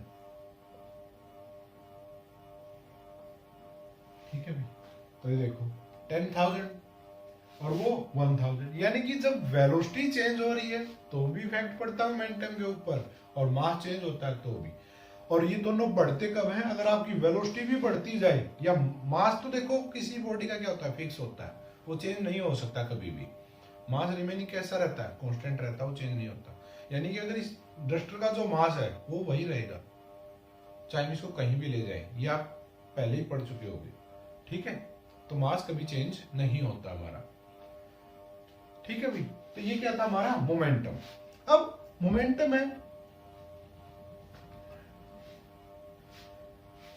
ठीक है भाई। तो ये देखो 10,000 और वो 1000, यानी कि जब वेलोसिटी चेंज हो रही है तो भी इफेक्ट पड़ता है मोमेंटम के ऊपर, और मास चेंज होता है तो भी। और ये दोनों बढ़ते कब हैं अगर आपकी वेलोसिटी भी बढ़ती जाए, या मास तो देखो किसी बॉडी का क्या होता है फिक्स होता है, वो चेंज नहीं हो सकता कभी भी। मास रिमेनिंग कैसा रहता है कांस्टेंट रहता है, वो चेंज नहीं होता। यानी कि अगर इस डस्टर का जो मास है वो वही रहेगा, चाहे हम इसको कहीं भी ले जाए, ये आप पहले ही पढ़ चुके होंगे, ठीक है। तो मास कभी चेंज नहीं होता हमारा, ठीक है भाई। तो ये क्या था हमारा मोमेंटम। अब मोमेंटम है,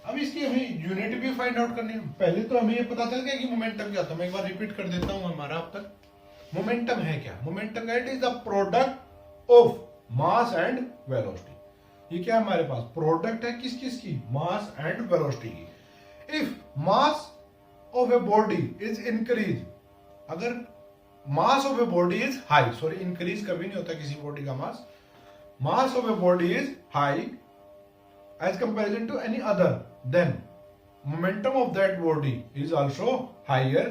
अब इसकी हमें यूनिट भी फाइंड आउट करनी है। पहले तो हमें ये पता चल गया कि मोमेंटम क्या था, मैं एक बार रिपीट कर देता हूं हमारा अब तक। मोमेंटम है क्या, momentum it is the product of mass and velocity. ये क्या हमारे पास प्रोडक्ट है किस किस की, मास एंड वेलोसिटी की। If mass of a body is increase, अगर mass of a body is high, sorry increase कभी नहीं होता किसी बॉडी का mass of a body is high as comparison to any other, then momentum of that body is also higher,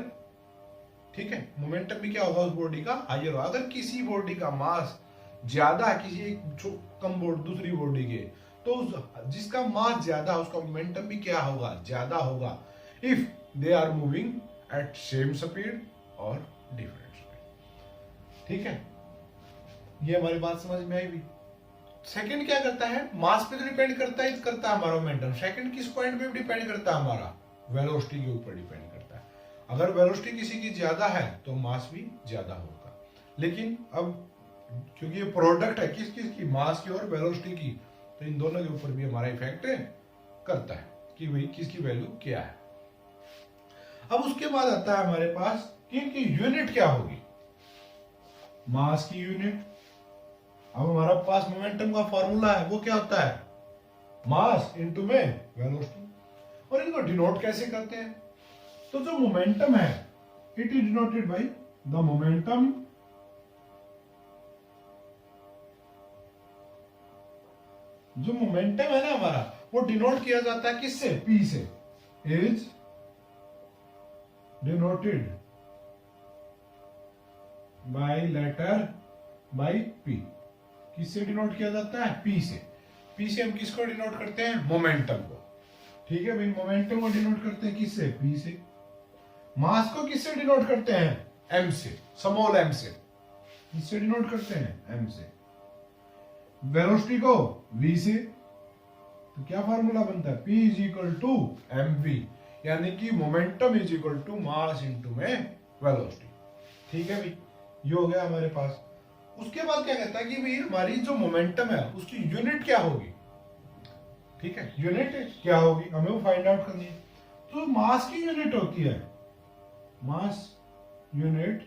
ठीक है। मोमेंटम भी क्या होगा उस बॉडी का हाइयर होगा। अगर किसी बॉडी का मास ज्यादा है किसी एक कम दूसरी बॉडी के, तो जिसका मास ज्यादा उसका मोमेंटम भी क्या होगा ज्यादा होगा, if they are moving at same speed और डिफरेंट स्पीड, ठीक है। ये हमारी बात समझ में आई भी। सेकंड क्या करता है, मास पे तो डिपेंड करता है हमारा मोमेंटम। सेकंड किस पॉइंट पे डिपेंड करता है हमारा, वेलोसिटी के ऊपर डिपेंड करता है। अगर वेलोसिटी किसी की ज्यादा है तो मास भी ज्यादा होगा। लेकिन अब क्योंकि ये प्रोडक्ट है किस किस की, मास की और वेलोसिटी की, तो इन दोनों के ऊपर भी हमारा इफेक्ट करता है कि भाई किसकी वैल्यू क्या है। अब उसके बाद आता है हमारे पास कि इनकी यूनिट क्या होगी, मास की यूनिट। अब हमारा पास मोमेंटम का फॉर्मूला है वो क्या होता है मास इनटू में वेलोसिटी। और इनको डिनोट कैसे करते हैं, तो जो मोमेंटम है it is denoted by the momentum जो मोमेंटम है ना हमारा वो डिनोट किया जाता है किससे, पी से, is denoted by letter by P. किससे डिनोट किया जाता है, पी से। पी से हम किसको डिनोट करते हैं, मोमेंटम को, ठीक है भाई। मोमेंटम को डिनोट करते हैं किससे, पी से। मास को किससे डिनोट करते हैं, एम से, स्मॉल एम से। किससे डिनोट करते हैं, एम से। वेलोसिटी को वी से। तो क्या फार्मूला बनता है, P is equal to M V, यानी कि momentum is equal to mass into में वेलोसिटी, ठीक है भाई। ये हो गया हमारे पास। उसके बाद क्या कहता है कि भाई हमारी जो मोमेंटम है उसकी यूनिट क्या होगी, ठीक है, यूनिट क्या होगी हमें वो फाइंड आउट करनी है। तो मास की यूनिट होती है, मास यूनिट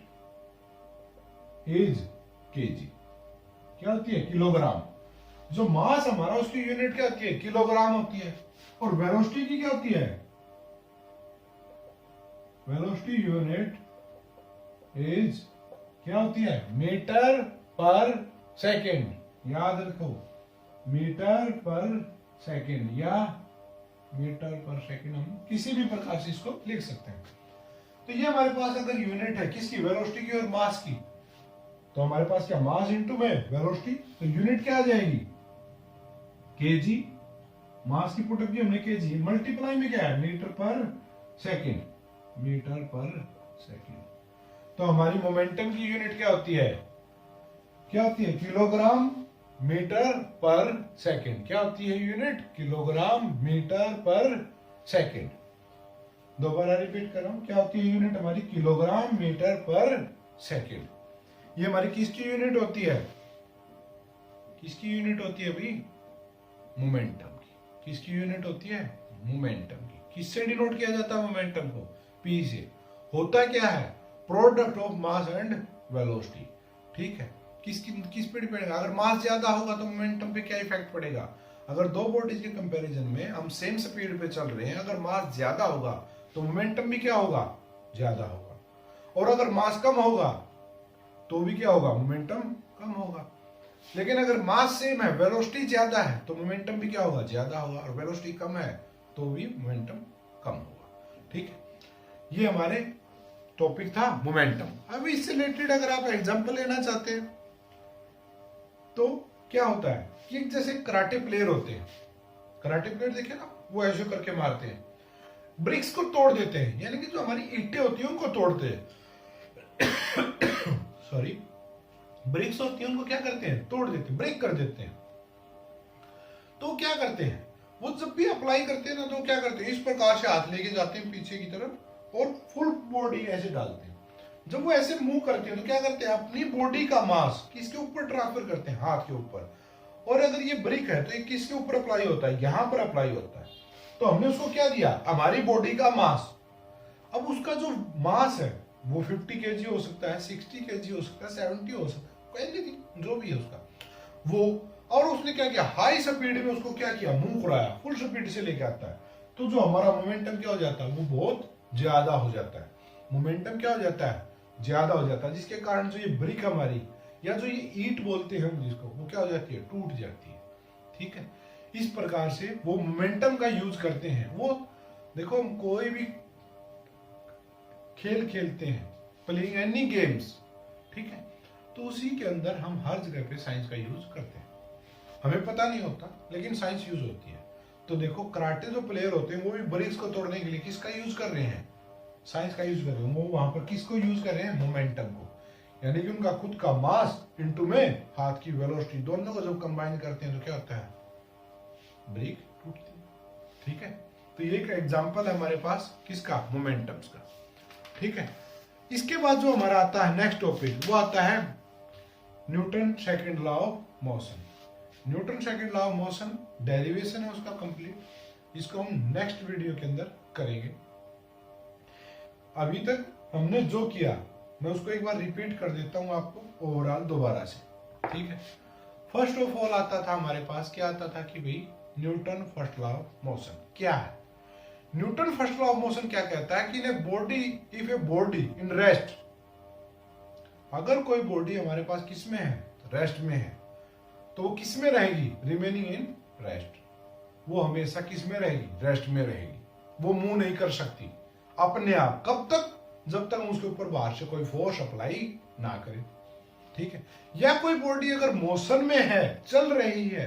इज केजी, क्या होती है, किलोग्राम। जो मास हमारा उसकी यूनिट क्या होती है, किलोग्राम होती है। और वेलोसिटी की क्या होती है, वेलोसिटी यूनिट इज क्या होती है, मीटर पर सेकेंड। याद रखो, मीटर पर सेकेंड या मीटर पर सेकेंड, हम किसी भी प्रकार से इसको लिख सकते हैं। तो ये हमारे पास अगर यूनिट है किसकी, वेलोसिटी की और मास की, तो हमारे पास क्या, मास इंटू में वेलोसिटी, तो यूनिट क्या आ जाएगी, केजी। मास की पुटअप की हमने केजी, मल्टीप्लाई में क्या है, मीटर पर सेकेंड, मीटर पर सेकेंड। तो हमारी मोमेंटम की यूनिट क्या होती है, क्या होती है, किलोग्राम मीटर पर सेकेंड। क्या होती है यूनिट, किलोग्राम मीटर पर सेकेंड। दोबारा रिपीट कर रहा हूं, क्या होती है यूनिट हमारी, किलोग्राम मीटर पर सेकेंड। ये हमारी किसकी यूनिट होती है, किसकी यूनिट होती है भाई, मोमेंटम की। किसकी यूनिट होती है, मोमेंटम की। किससे डिनोट किया जाता है मोमेंटम को, पी से। होता क्या है, product of mass and velocity. ठीक है, किस पे डिपेंड, अगर मास ज्यादा होगा तो मोमेंटम पे क्या इफेक्ट पड़ेगा। अगर दो बॉडीज के कंपैरिजन में हम सेम स्पीड पे चल रहे हैं, अगर मास ज्यादा होगा तो मोमेंटम भी क्या होगा, ज्यादा होगा। और अगर मास कम होगा तो भी क्या होगा, मोमेंटम कम होगा। लेकिन अगर मास सेम है, वेलोसिटी ज्यादा है, तो मोमेंटम भी क्या होगा, ज्यादा होगा। और वेलोसिटी कम है तो भी मोमेंटम कम होगा। ठीक है, ये हमारे टॉपिक था मोमेंटम। अब इससे रिलेटेड अगर आप एग्जांपल लेना चाहते हैं तो क्या होता है कि जैसे कराटे प्लेयर होते हैं, कराटे प्लेयर देखे ना, वो ऐसे करके मारते हैं, ब्रिक्स को तोड़ देते हैं, यानी कि जो हमारी ईंटें होती हैं उनको तोड़ते हैं सॉरी, ब्रिक्स होती है उनको क्या करते हैं, तोड़ देते हैं, ब्रेक कर देते हैं। तो क्या करते हैं, वो जब भी अप्लाई करते हैं ना, तो क्या करते हैं, इस प्रकार से हाथ लेके जाते हैं पीछे की तरफ और फुल बॉडी ऐसे डालते हैं। जब वो ऐसे मूव करते हैं तो क्या करते हैं, अपनी बॉडी का मास किसके ऊपर ट्रांसफर करते हैं, हाथ के ऊपर। और अगर ये ब्रिक है तो ये किसके ऊपर अप्लाई होता है, यहां पर अप्लाई होता है। तो हमने उसको क्या दिया, हमारी बॉडी का मास। अब उसका जो मास है वो 50 केजी हो सकता है, 60 केजी हो सकता है, 70 हो सकता है, एनीथिंग जो भी है उसका वो। और उसने क्या किया, हाई स्पीड में उसको क्या किया, मूव कराया, फुल स्पीड से लेके आता है। तो जो हमारा मोमेंटम क्या हो जाता है, वो बहुत ज्यादा हो जाता है। मोमेंटम क्या हो जाता है, ज्यादा हो जाता है, जिसके कारण जो ये ब्रिक हमारी, या जो ये ईंट बोलते हैं हम जिसको, वो क्या हो जाती है, टूट जाती है। ठीक है, इस प्रकार से वो मोमेंटम का यूज करते हैं। वो देखो, हम कोई भी खेल खेलते हैं, प्लेइंग एनी गेम्स, ठीक है, तो उसी के अंदर हम हर जगह पे साइंस का यूज करते हैं। हमें पता नहीं होता लेकिन साइंस यूज होती है। तो देखो, कराटे जो प्लेयर होते हैं वो भी ब्रिक्स को तोड़ने के लिए किसका यूज कर रहे हैं, साइंस का यूज कर रहे हैं। वो वहां पर किसको यूज कर रहे हैं, मोमेंटम को। यानी कि उनका खुद का मास इनटू में हाथ की वेलोसिटी, दोनों को जब कंबाइन करते हैं तो क्या होता है, ब्रिक टूटती है। ठीक है, तो ये एक एग्जांपल है हमारे पास किसका, मोमेंटम्स का। ठीक है, इसके बाद जो हमारा आता है नेक्स्ट टॉपिक, वो आता है Newton second law of motion. Newton second law of motion derivation है उसका कंप्लीट, इसको हम नेक्स्ट वीडियो के अंदर करेंगे। अभी तक हमने जो किया मैं उसको एक बार रिपीट कर देता हूं आपको ओवरऑल दोबारा से। ठीक है, फर्स्ट ऑफ ऑल आता था हमारे पास, क्या आता था कि भाई Newton first law of motion क्या है। Newton first law of motion क्या कहता है कि if a body in rest, अगर कोई बॉडी हमारे पास किसमें है, रेस्ट में है, तो वो किसमें रहेगी, रिमेनिंग इन रेस्ट। वो हमेशा किसमें रहेगी, रेस्ट में रहेगी। वो मूव नहीं कर सकती अपने आप, कब तक, जब तक उसके ऊपर बाहर से कोई फोर्स अप्लाई ना करे। ठीक है, या कोई बॉडी अगर मोशन में है, चल रही है,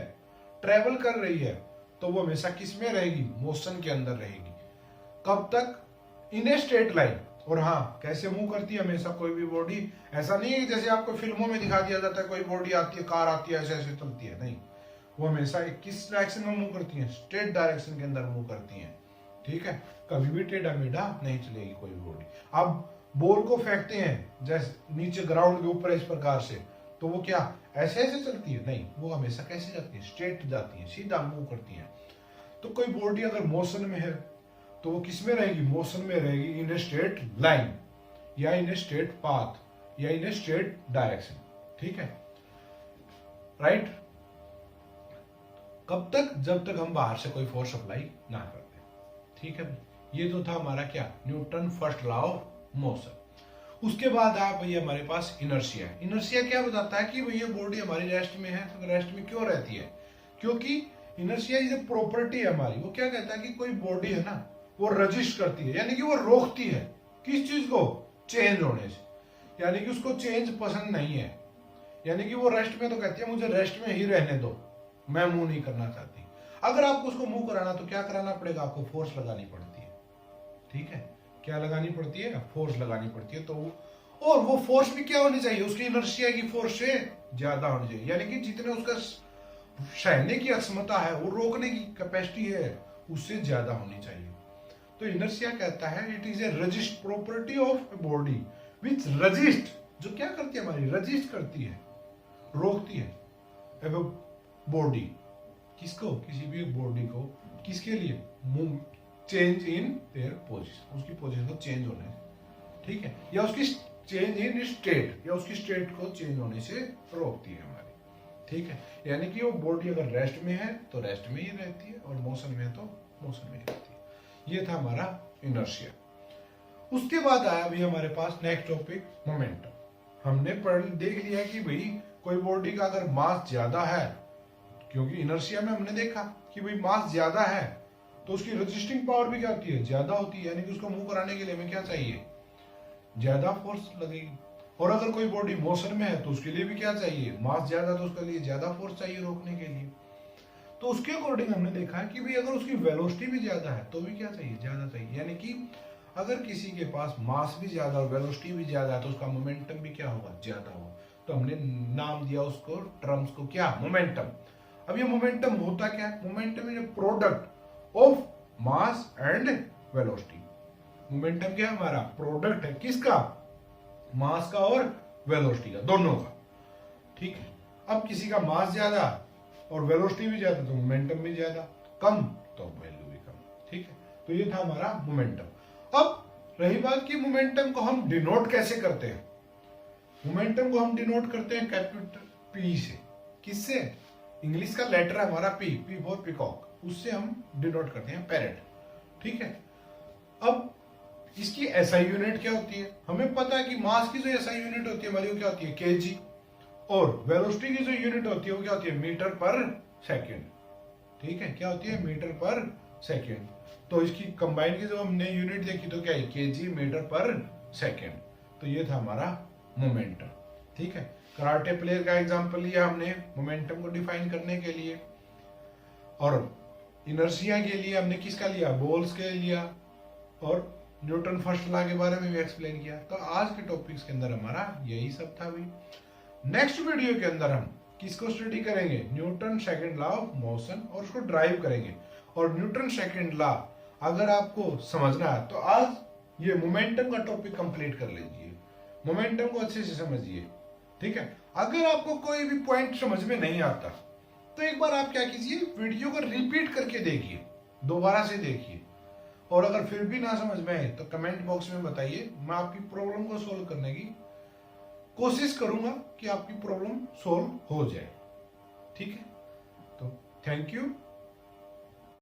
ट्रेवल कर रही है, तो वो हमेशा किसमें रहेगी, मोशन के अंदर रहेगी। कब तक, इन ए स्ट्रेट लाइन। और हाँ, कैसे मूव करती है हमेशा कोई भी बॉडी, ऐसा नहीं है जैसे आपको फिल्मों में दिखा दिया जाता है कोई बॉडी आती है, कार आती है, ऐसे ऐसे चलती है, नहीं। वो हमेशा एक किस डायरेक्शन में मूव करती है, स्ट्रेट डायरेक्शन के अंदर मूव करती है। ठीक है, कभी भी टेढ़ा मेढ़ा नहीं चलेगी कोई बॉडी। अब बॉल को फेंकते हैं जैसे नीचे ग्राउंड के ऊपर इस प्रकार से, तो वो क्या ऐसे ऐसे चलती है, नहीं, वो हमेशा कैसे जाती है, स्ट्रेट जाती है, सीधा मूव करती है। तो कोई बॉडी अगर मोशन में है तो वो किस में रहेगी, मोशन में रहेगी, इन ए स्ट्रेट लाइन या इन ए स्ट्रेट पाथ या इन ए स्ट्रेट डायरेक्शन। ठीक है, राइट। कब तक, जब तक हम बाहर से कोई फोर्स अप्लाई ना करते। ठीक है, ये तो था हमारा क्या, Newton first law of motion. उसके बाद आप भैया हमारे पास इनर्शिया। इनर्शिया क्या बताता है कि भैया बॉडी हमारी रेस्ट में है, तो रेस्ट में क्यों रहती है, क्योंकि इनर्शिया जो प्रॉपर्टी है हमारी, वो क्या कहता है कि कोई बॉडी है ना, वो रजिस्ट करती है, यानी कि वो रोकती है किस चीज को, चेंज होने से, यानी कि उसको चेंज पसंद नहीं है, यानी कि वो रेस्ट में तो कहती है मुझे रेस्ट में ही रहने दो, मैं मूव नहीं करना चाहती। अगर आपको उसको मूव कराना तो क्या कराना पड़ेगा, आपको फोर्स लगानी पड़ती है। ठीक है, क्या लगानी पड़ती है, फोर्स लगानी पड़ती है। तो और वो फोर्स भी क्या होनी चाहिए, उसकी इनर्शिया की फोर्स से ज्यादा होनी चाहिए, यानी कि जितने उसका सहने की क्षमता है, वो रोकने की कैपेसिटी है, उससे ज्यादा होनी चाहिए। तो इनर्शिया कहता है it is a resist property of a body which resist, जो क्या करती है हमारी, रजिस्ट करती है, रोकती है ए बॉडी, किसको, किसी भी बॉडी को, किसके लिए, move, change in their position, उसकी पोजीशन को चेंज होने से। ठीक है, या उसकी चेंज इन स्टेट, या उसकी स्टेट को चेंज होने से रोकती है हमारी। ठीक है, यानी कि वो बॉडी अगर रेस्ट में है तो रेस्ट में ही रहती है, और मोशन में है तो मोशन में ही रहती है। ये था हमारा इनर्शिया। उसके बाद आया अभी हमारे पास नेक्स्ट टॉपिक, मोमेंटम। हमने देख लिया कि भाई कोई बॉडी का अगर मास ज्यादा है, क्योंकि इनर्शिया में हमने देखा कि भाई मास ज्यादा है तो उसकी रेजिस्टिंग पावर भी क्या होती है, ज्यादा होती है, यानी कि उसको मूव कराने के लिए हमें क्या चाहिए, ज्यादा फोर्स लगेगी। और अगर कोई बॉडी मोशन में है तो उसके लिए भी क्या चाहिए, मास ज्यादा, तो उसके लिए ज्यादा फोर्स चाहिए रोकने के लिए। तो उसके अकॉर्डिंग हमने देखा है कि भाई अगर उसकी वेलोसिटी भी ज्यादा है तो भी क्या चाहिए, ज्यादा चाहिए। यानी कि अगर किसी के पास मास भी ज्यादा और वेलोसिटी भी ज्यादा है तो उसका मोमेंटम भी क्या होगा, ज्यादा होगा। तो हमने नाम दिया उसको, टर्म्स को क्या, मोमेंटम। अब ये मोमेंटम होता क्या है, momentum is product of mass and velocity. Momentum क्या है, हमारा प्रोडक्ट है, किसका, मास का और वेलोसिटी का, दोनों का। ठीक है, अब किसी का मास ज्यादा और वेलोसिटी भी ज्यादा तो मोमेंटम भी ज्यादा, कम तो वैल्यू भी कम। ठीक है, तो ये था हमारा मोमेंटम। अब रही बात कि मोमेंटम को हम डिनोट कैसे करते हैं। मोमेंटम को हम डिनोट करते हैं कैपिटल पी से। किससे, इंग्लिश का लेटर है हमारा पी, पी फॉर पीकॉक, उससे हम डिनोट करते हैं पैरेट। ठीक है, अब इसकी एसआई यूनिट क्या होती है, हमें पता है कि मास की जो एसआई यूनिट होती है हमारी, वो क्या होती है, केजी, और वेलोसिटी की जो यूनिट होती है वो क्या होती है, मीटर पर सेकेंड। ठीक है, क्या होती है, मीटर पर सेकेंड। तो इसकी कंबाइन की जो हमने यूनिट देखी तो क्या है, केजी मीटर पर सेकेंड। तो ये था हमारा मोमेंटम। ठीक है, कराटे प्लेयर का एग्जांपल लिया हमने मोमेंटम को डिफाइन करने के लिए, और इनर्शिया के लिए हमने किसका लिया, बॉल्स के लिया, और न्यूटन फर्स्ट लॉ के बारे में भी एक्सप्लेन किया। तो आज के टॉपिक्स के अंदर हमारा यही सब था भाई। नेक्स्ट वीडियो के अंदर हम किसको स्टडी करेंगे, Newton second law of motion, और उसको ड्राइव करेंगे। और न्यूटन सेकंड लॉ अगर आपको समझना है तो आज ये मोमेंटम का टॉपिक कंप्लीट कर लीजिए, मोमेंटम को अच्छे से समझिए। ठीक है, अगर आपको कोई भी पॉइंट समझ में नहीं आता तो एक बार आप क्या कीजिए, वीडियो को रिपीट करके देखिए, दोबारा से देखिए, और अगर फिर भी ना समझ में आए तो कमेंट बॉक्स में बताइए, मैं आपकी प्रॉब्लम को सोल्व करने की कोशिश करूंगा कि आपकी प्रॉब्लम सोल्व हो जाए। ठीक है, तो थैंक यू।